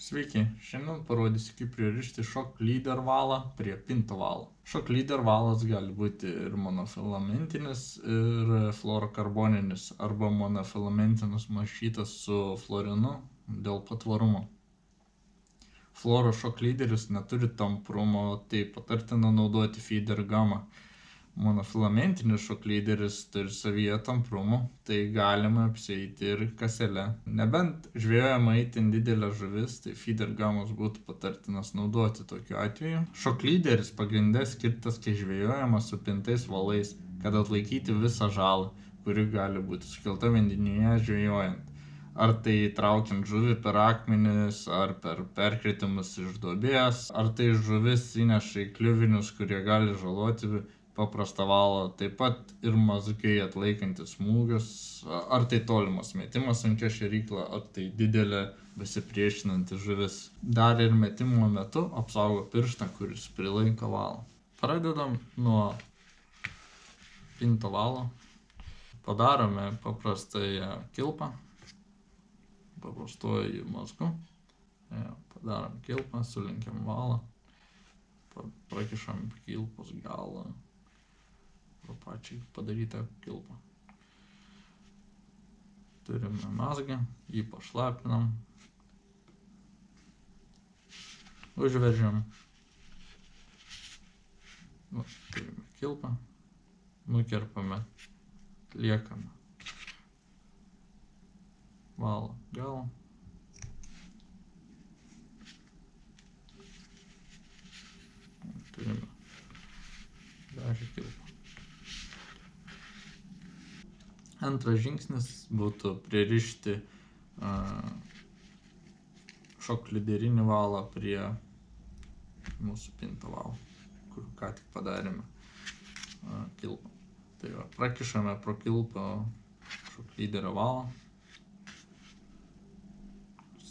Sveiki, šiandien parodysiu, kaip pririšti shock leader valą prie pinto valo. Shock leader valas gali būti ir monofilamentinis, ir fluorokarboninis, arba monofilamentinis maišytas su fluorinu dėl patvarumo. Fluoro shock leaderis neturi tamprumo, tai patartina naudoti feeder gamą. Monofilamentinis shock leaderis turi savyje tamprumo, tai galima apsieiti ir kasele. Nebent žvejojama itin didelė žuvis, tai feeder gamos būtų patartinas naudoti tokiu atveju. Shock leaderis pagrinde skirtas, kai žvejojama su pintais valais, kad atlaikyti visą žalą, kuri gali būti sukelta vandenyje žvejojant. Ar tai traukiant žuvį per akmenis, ar per perkritimus iš duobės, ar tai žuvis įneša į kliuvinius, kurie gali žaloti paprastą valą, taip pat ir mazgai atlaikantis smūgius, ar tai tolimas metimas sunkia šėrykla, ar tai didelė besipriešinanti žuvis. Dar ir metimo metu apsaugo pirštą, kuris prilaiko valą. Pradedam nuo pinto valo. Padarome paprastąją kilpą, paprastuoju mazgu. Padarom kilpą, sulenkiam valą, prakišam kilpos galą pro pačiai padarytą kilpą. Turime mazgą, jį pašlapinam, užveržiam. Turime kilpą, nukerpame, liekame valo galą. Turime gražią kilpą. Antras žingsnis būtų pririšti shock leaderinį valą prie mūsų pinto valo, kur ką tik padarėme kilpą. Tai va, prakišame pro kilpą shock leaderio valą,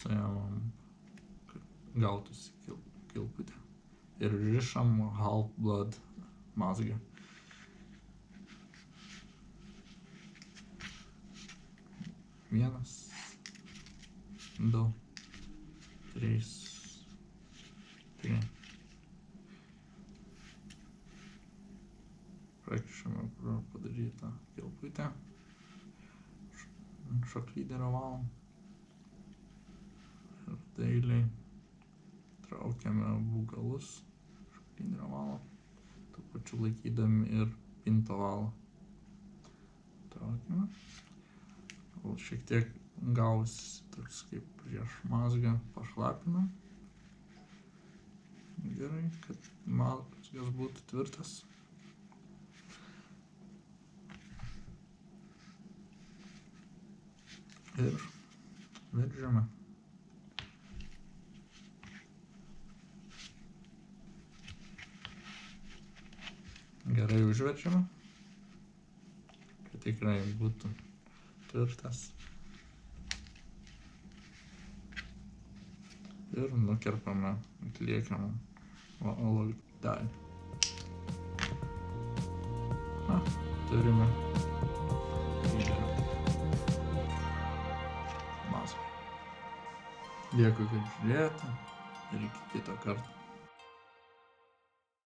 suėmam, kad gautųsi kilputė, ir rišam half blood mazgą. Vienas, du, trys, prakišame pro padarytą kilputę shock leaderio valą ir dailiai traukiame abu galus shock leaderio valo, tuo pačiu laikydami ir pinto valą. Traukiame. Šiek tiek gausi toks kaip prieš mazgą, pašlapinam. Gerai, kad mazgas būtų tvirtas. Ir veržiame. Gerai užverčiame, kad tikrai būtų tvirtas. Ir nukerpame atliekamą valo dalį. Turime feederio mazgą. Dėkui, kad žiūrėjote ir iki kito karto.